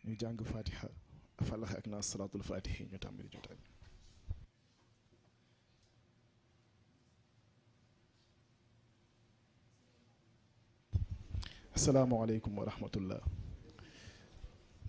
ñu jàng fatiha falax ak naas salaatul fatihi ñu tàmbali jotaay. asalaamaaleykum wa rahmatullah.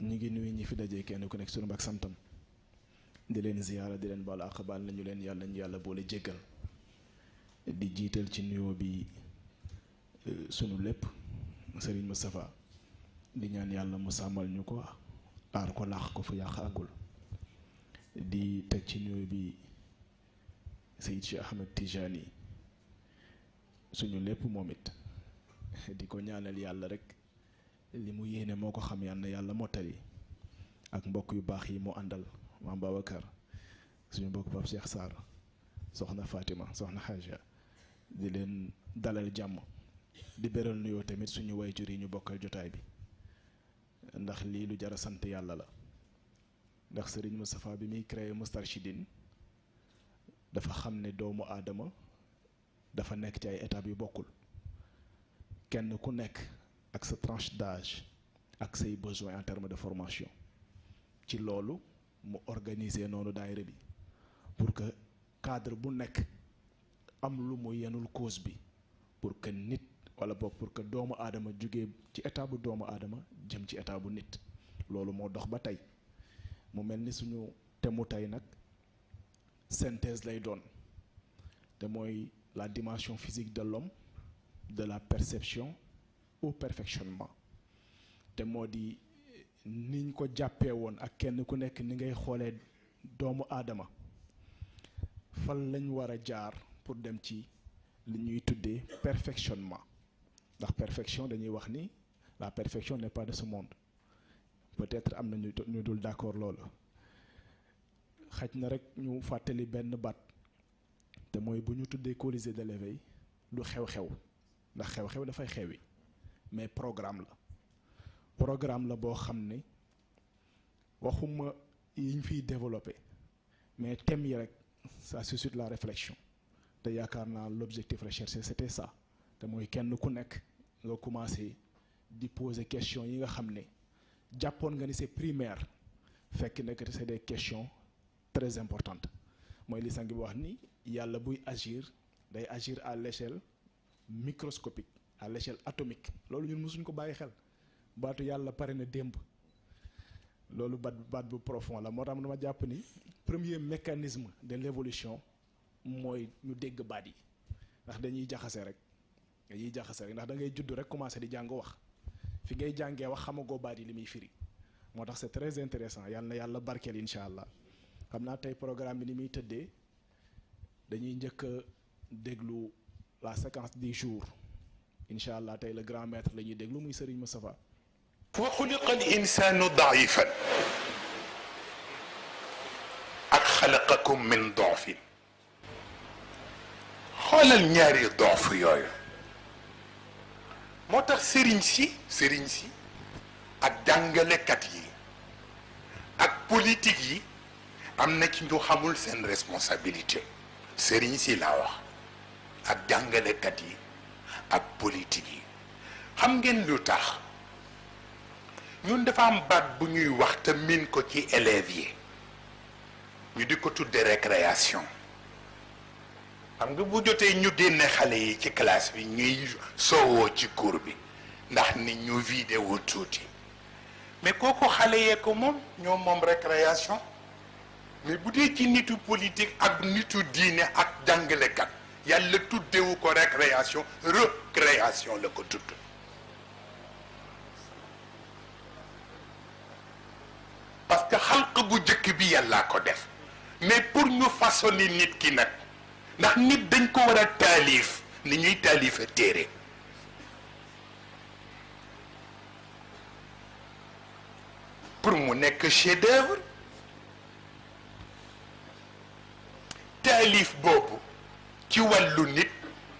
ñu ngi nuyu ñi fi dajee kenn ku nekk sunu mbag santam di leen ziyaara di leen baal àq baal nañu leen yàlla ñu yàlla boole jéggal di jiital ci nuyoo bi sunu lépp Serigne Moustapha di ñaan yàlla mu sàmmal ñu ko aar ko laax ko fu yàq àggul di teg ci nuyoo bi Seyd Cheikh Ahmed Tijani suñu lépp moom it di ko ñaanal yàlla rek li mu yéene moo ko xam yàlla na yàlla mottali ak mbokk yu baax yi mu àndal maam Babacar suñu mbokk Pape Cheikh Sarr soxna Fatima soxna Haja di leen dalal jàmm di beral nuyoo tamit suñu wayjur yi ñu bokkal jotaay bi ndax lii lu jar a sant yàlla la ndax Serigne Moustapha bi muy créé Moustarchidine dafa xam ne doomu aadama dafa nekk ci ay étapes yu bokkul kenn ku nekk ak sa tranche d'âge ak say besoins en termes de formation ci loolu mu organiser noonu daayira bi pour que cadre bu nekk am lu mu yenul cause bi pour que nit wala boog pour que doomu aadama jógee ci état bu doomu aadama jëm ci état bu nit loolu moo dox ba tey mu mel ni suñu temu tey nag synthèse lay doon te mooy la dimension physique de l'homme de la perception au perfectionnement te moo di niñ ko jàppee woon ak kenn ku nekk ni ngay xoolee doomu aadama fan lañ war a jaar pour dem ci li ñuy tuddee perfectionnement ndax perfection dañuy wax ni la perfection n'est pas de ce monde peut-être am na ñu dul d'accord loolu xaj na rek ñu fàttali benn baat te mooy bu ñu tuddee Colisée de l'éveil du xew-xew ndax xew-xew dafay xewi mais programme la boo xam ne waxuma yiñ fiy développé mais thème yi rek ça suscite la réflexion te yaakaar naa l'objectif recherché c'était ça te mooy kenn ku nekk nga commencé di poser question yi nga xam ne jàppoon nga ni c'est primaire fekk nekk c'est des questions très importantes mooy li sang bi wax ni yàlla buy agir day agir à l'échelle microscopique à l'échelle atomique loolu ñun mësuñ ko bàyyi xel baatu yàlla pare na démb loolu baat bu profond la moo tax dama jàpp ni premier mécanisme de l'évolution mooy ñu dégg baat yi ndax dañuy jaxase rek ndax da ngay judd rek commencer di jàng wax fi ngay jàngee wax xamagoo baat yi li muy firi moo tax c'est très intéressant yàlla na yàlla barkeel incha allah xam naa tey programme bi ni muy tëddee dañuy njëkk a déglu la séquence du jour incha allah tey le grand maître la ñuy déglu muy Serigne Moustapha. wa xuliqa al insanu daifan ak xalaqakum min dofin xoolal ñaari dof yooyu moo tax sëriñ si ak jàngalekat yi ak politique yi am na ci ñu xamul seen responsabilité sëriñ si laa wax ak jàngalekat yi ak politique yi xam ngeen lu tax ñun dafa am baat bu ñuy wax te min ko ci élèves yi ñu di ko tudde récréation xam nga bu jotee ñu génne xale yi ci classe bi ñuy soowoo ci cours bi ndax nit ñu vidéo tuuti mais kooku xale yee ko moom ñoo moom récréation mais bu dee ci nitu politique ak nitu diine ak jàngalekat yàlla tuddewu ko récréation recréation la ko tudd parce que xalq bu jëkk bi yàllaa ko def mais pour ñu façonner nit ki nag ndax nit dañ ko war a taalif ni ñuy taalifa téere pour mu nekk chef-d'œuvre taalif boobu ci wàllu nit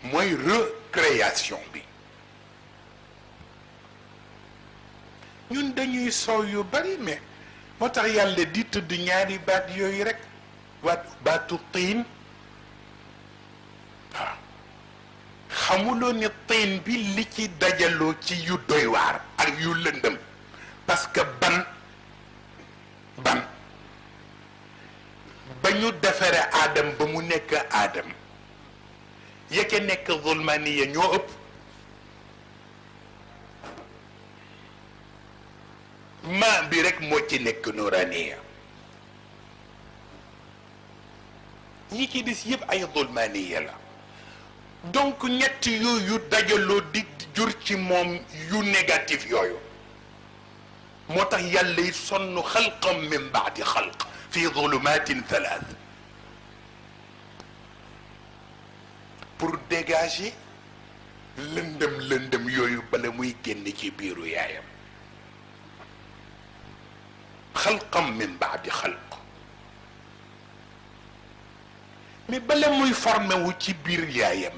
mooy recréation bi ñun dañuy soow yu bari mais moo tax yàlla di tudd ñaari baat yooyu rek baatu tiin waaw xamuloo ni tiin bi li ci dajaloo ci yu doy waar ak yu lëndëm parce que ban ban ba ñu defare aadam ba mu nekk aadam yeke nekk zulmaniya ñoo ëpp maa bi rek moo ci nekk nuraniya ñi ci des yëpp ay zulmaniya la donc ñett yooyu dajaloo di jur ci moom yu négatif yooyu moo tax yàlla it sonn xalqam min baadi xalq fi zulumatin thalath pour dégager lëndëm yooyu bala muy génn ci biiru yaayam xalqam min baadi xalq mais bala muy formé wu ci biir yaayam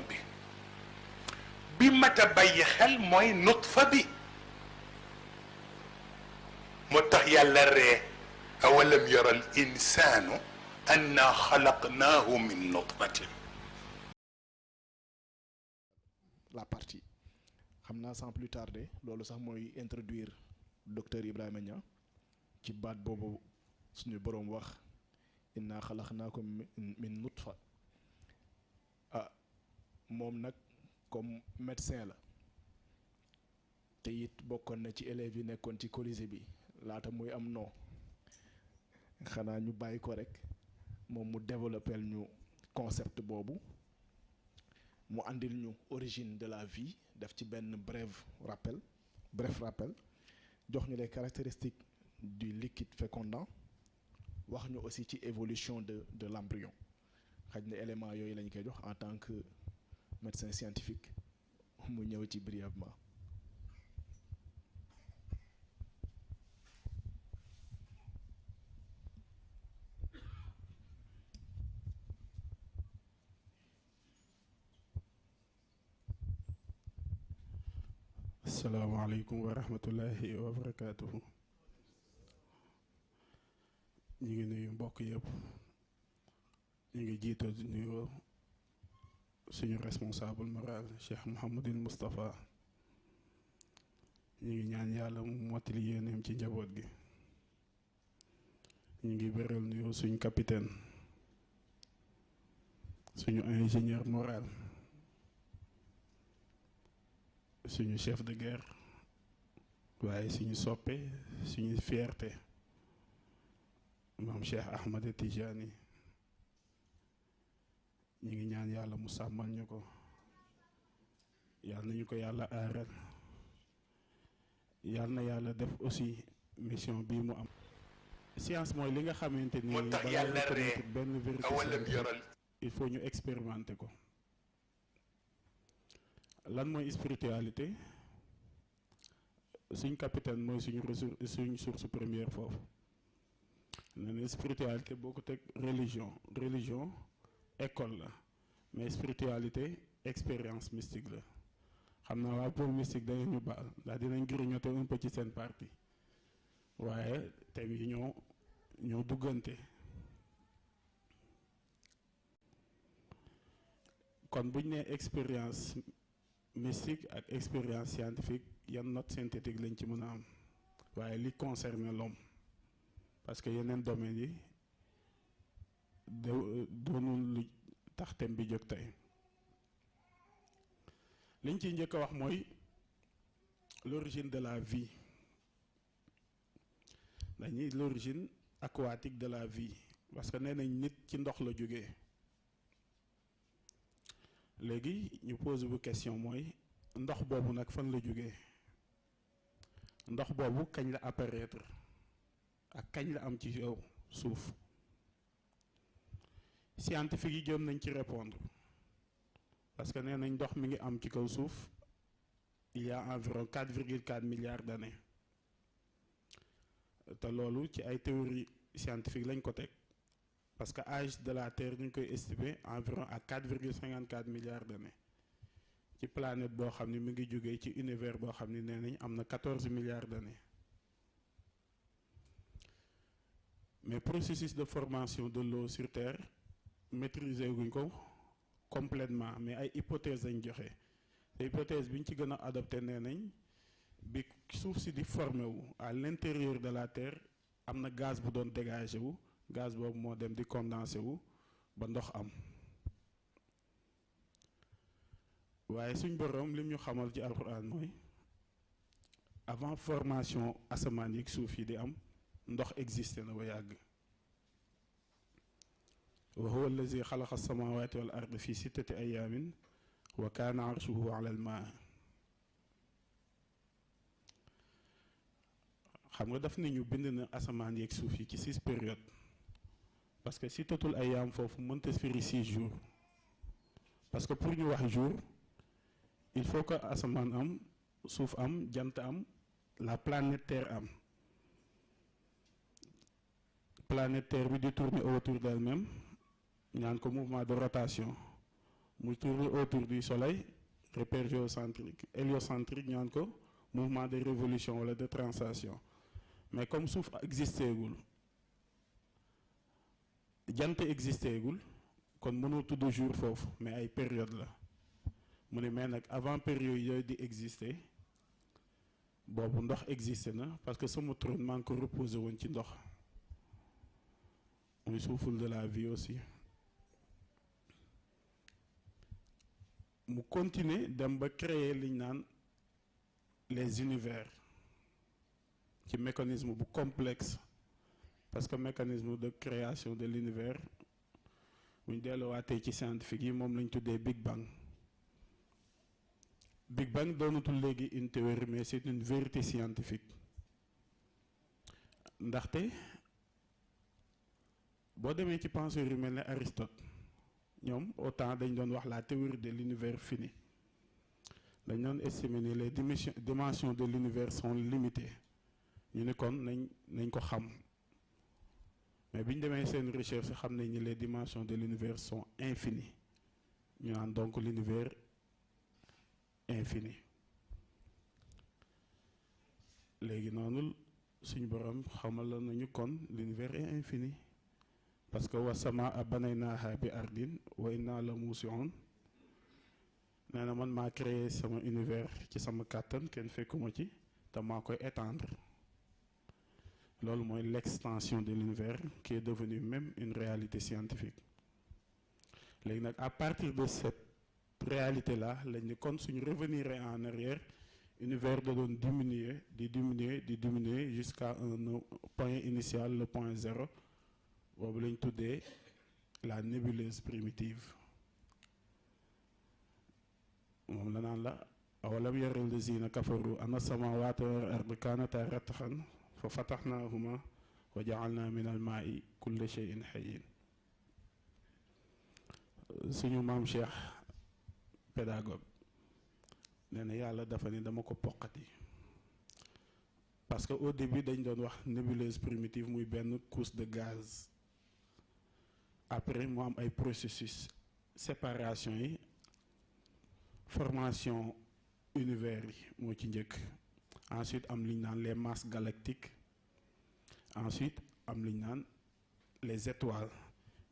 bi mat a bàyyi xel mooy nutfa bi moo tax yàlla ree awalam yara al insaanu anna xalaqnaahu min nutfatin la partie xam naa sans plus tarder loolu sax mooy introduire docteur Ibrahima Niang ci baat boobu suñu boroom wax inna xalaqnaakum min nutfa ah moom nag comme médecin la te it bokkoon na ci élèves yi nekkoon ci colisée bi laata muy am non xanaa ñu bàyyi ko rek moom mu développeel ñu concept boobu mu andil ñu origine de la vie def ci benn bref rappel jox ñu les caractéristiques du liquide fécondant wax ñu aussi ci évolution de l'embryon xaj na élément yooyu lañ koy jox en tant que médecin scientifique mu ñëw ci brièvement. asalaamaaleykum wa rahmatullahi wa barakaatuhu. ñu ngi nuyu mbokk yëpp ñu ngi jiital nuyoo suñu responsable moral Cheikh Mouhamadul Moustapha ñu ngi ñaan yàlla mu mottali yéeneem ci njaboot gi. ñu ngi beral nuyoo suñu capitaine suñu ingénieur moral suñu chef de guerre waaye suñu soppe suñu fierté maam Cheikh Ahmed Tijani ñu ngi ñaan yàlla mu sàmmal ñu ko yàlla nañu ko yàlla aaral yàlla na yàlla def aussi mission bii mu am. science mooy li nga xamante ni moo tax yàlla ree benn vérité il faut ñu expérimenter ko. lan mooy spiritualité suñ capitaine mooy suñ source première foofu ne ne spiritualité boo ko teg religion école la mais spiritualité expérience mystique la xam naa waa pôle mystique dañu ñu baal ndax dinañ grignoter un peu ci seen parti waaye thèmes yi ñoo duggante. kon buñ nee expérience mystique ak expérience scientifique yan note synthétique lañ ci mën a am waaye li concerne l'homme parce que yeneen domaines yi doonul lu tax thème bi jóg tey. liñ ciy njëkk a wax mooy l'origine de la vie dañuy l'origine aquatique de la vie parce que nee nañ nit ci ndox la jógee. léegi ñu pose bu question mooy ndox boobu nag fan la jógee ndox boobu kañ la apparaître ak kañ la am ci yow suuf. scientifique yi jëm nañ ci répondre parce que nee nañ ndox mi ngi am ci kaw suuf il y a environ 4,4 milliards d'années te loolu ci ay théorie scientifique lañ ko teg parce que âge de la Terre ñu ngi koy estimer environ à 4,54 milliards d'années ci planète boo xam ne mi ngi jógee ci univers boo xam ne nee nañ am na 14 milliards d'années mais processus de formation de l'eau sur Terre maîtriser guñ ko complètement mais ay hypothèses lañ joxe te hypothèse bi ñu ci gën a adopté nee nañ bi suuf si di formé wu à l'intérieur de la Terre am na gaz bu doon dégagé wu gaz boobu moo dem di condensé wu ba ndox am waaye suñ boroom lim ñu xamal ci alxuraan mooy avant formation asamaan yi suuf yi di am ndox existé na ba yàgg wa huwa allazi xalaqa samawati wal arda fi sittati ayamin wa kaana arshuhu ala al maa xam nga daf nañu bind na asamaan yeeg suuf yi ci 6 périodes parce que sittatul ayaam foofu mënta firi 6 jours parce que pour ñu wax jour il faut que asamaan am suuf am jant am la planète Terre am planète Terre bi di tourner autour d'elle-même ñaan ko mouvement de rotation muy tourner autour du soleil repère géocentrique héliocentrique ñaan ko mouvement de révolution wala de translation mais comme suuf existé gul jant existé gul kon mënoo tudd jour foofu mais ay période la mu ne mais nag avant période yooyu di exister boobu ndox existé na parce que sama trône maa ngi ko reposé woon ci ndox muy souffle de la vie aussi mu continuer dem ba créer liñ naan les univers ci mécanisme bu complexe parce que mécanisme de création de l'univers bu ñu delluwaatee ci scientifique yi moom lañ tuddee Big Bang Big Bang doonatul léegi une théorie mais c'est une vérité scientifique ndaxte boo demee ci penseurs yu mel ne Aristote ñoom autant dañ doon wax la théorie de l'univers fini dañ doon estimer ni les dimensions de l'univers sont limitées ñu ne kon nañ ko xam mais bi ñu demee seen recherche xam nañ ni les dimensions de l'univers sont infinies ñu naan donc l'univers infini léegi noonu suñu borom xamal la nañu kon l'univers est infini parce que wa samaa banaynaaha bi ardin wa inna la muusiun nee na man maa créé sama univers ci sama kàttan kenn fekkuma ci te maa koy étendre loolu mooy l'extension de l'univers qui est devenue même une réalité scientifique léegi nag à partir de cette réalité là lañ ne kon suñu revenir en arrière univers da doon diminuer jusqu'à un point initial le point zéro boobu lañ tuddee la nébuleuse primitive moom la naan la awalam yara allazina kafaru anna samawati wal arda kanata ratqan fa fatahnahuma wa ja'alna min al ma'i kulla shay'in hayyin suñu maam Cheikh pédagogue nee na yàlla dafa ne dama ko poqati parce que au début dañ doon wax nébuleuse primitive muy benn couche de gaz après mu am ay processus séparation yi formation univers yi moo ci njëkk ensuite am li ñu naan les masses galactiques ensuite am li ñu naan les étoiles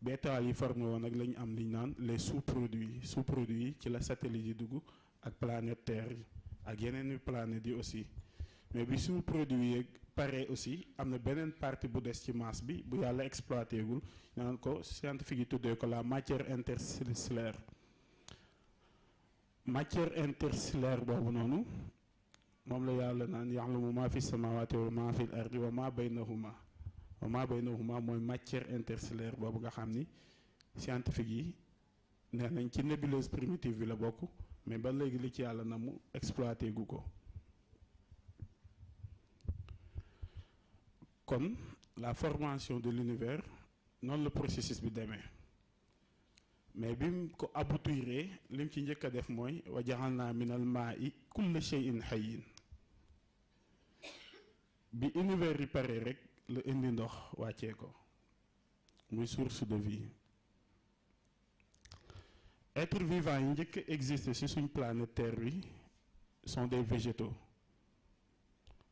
ba étoiles yi formé woon nag la ñu am li ñu naan les sous-produits yi ci la satellite yi dugg ak planète Terre yi ak yeneen i planètes yi aussi mais bi sous-produits yi pare aussi am na beneen partie bu des ci masse bi bu yàlla exploité gul naan ko scientifique yi tuddee ko la matière interstellaire boobu noonu moom la yàlla naan ya'lamu ma fi samawati wa ma fi al-ardi wa ma baynahuma mooy matière interstellaire boobu nga xam ni scientifique yi nee nañ ci nébuleuse primitive bi la bokk mais ba léegi li ci yàlla na mu exploité gu ko kon la formation de l'univers noonu la processus bi demee mais bi mu ko aboutiré li mu ci njëkk a def mooy wa ja'alna minal maa'i kulla shay'in hayyin bi univers yi pare rek la indi ndox wàccee ko muy source de vie être vivant yi njëkk a exister ci suñ planète Terre bi sont des végétaux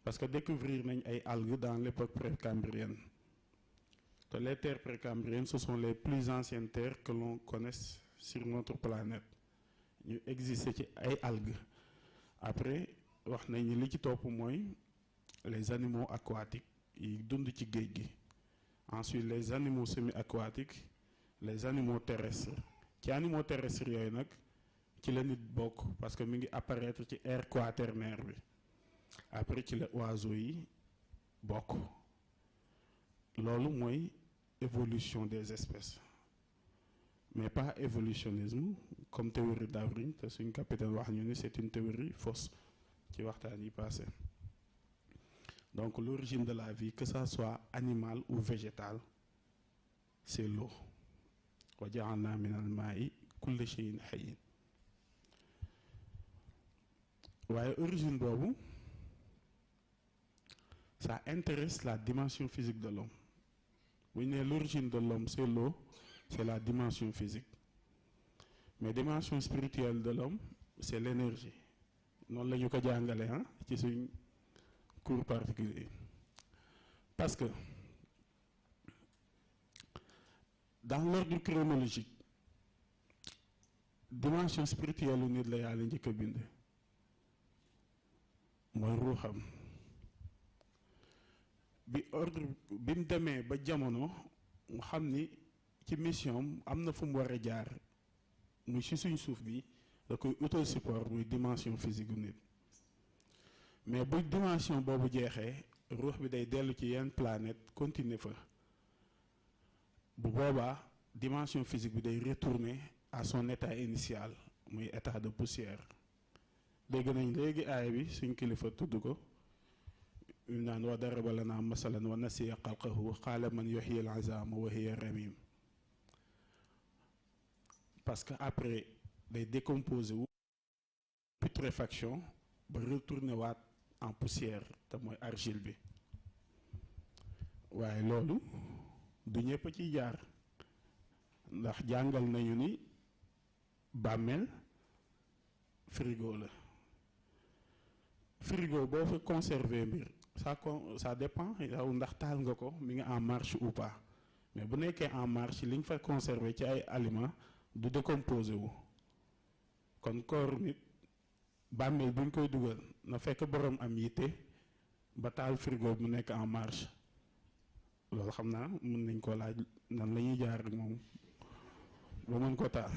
parce que découvrir nañ ay algues dans l'époque précambrienne te les terres précambriennes ce sont les plus anciennes terres que l'on connaisse sur notre planète ñu exister ci ay algues après wax nañ ni li ci topp mooy les animaux aquatiques yi dund ci géej gi. Ensuite les animaux semi-aquatiques, les animaux terrestres ci animaux terrestres yooyu nag ci la nit bokk parce que mi ngi apparaître ci ère quaternaire bi. Après ci la oiseaux yi bokk. Loolu mooy évolution des espèces mais pas évolutionnisme comme théorie Darwin te suñ capitaine wax ñu ni c'est une théorie fausse ci waxtaan yi passé. Donc l'origine de la vie, que ça soit animal ou végétal, c'est l'eau. wa ja'alna min al-maa'i kulla shay'in hayyin. waaye origine boobu ça intéresse la dimension physique de l'homme. bu ñu nee l'origine de l'homme c'est l'eau, c'est la dimension physique. mais dimension spirituelle de l'homme c'est l'énergie. noonu la ñu ko jàngale ci suñ cours particulier. Parce que dans l'ordre chronologique dimension spirituelle u nit la yàlla njëkk a bind mooy ruuxam. bi ordre bi mu demee ba jamono mu xam ni ci mission am na fu mu war a jaar muy ci suñ suuf bi da koy utal support muy dimension physique u nit. mais bu dimension boobu jeexee ruux bi day dellu ci yenn planète continuer fa. bu boobaa dimension physique bi day retourner à son état initial muy état de poussière. dégg nañ léegi aaya bi suñ kilifa tudd ko ñu naan wa daraba lana masalan wa nasiya xalqahu qaala man yuhyi al-'izama wa hiya ramim. parce que après day décomposer wu putréfaction ba retourner waat en poussière te mooy argile bi. waaye loolu du ñëpp ciy jaar ndax jàngal nañu ni bàmmeel frigo la. frigo boo fa conserver mbir ça dépend yow ndax taal nga ko mi ngi en marche ou pas mais bu nekkee en marche li nga fa conserver ci ay aliments du décomposé wu. kon koor nit bàmmeel buñ koy dugal na fekk borom am yitte ba taal frigo mu nekk en marche. loolu xam naa mën nañ koo laaj nan la ñuy jaar ak moom ba mën ko taal.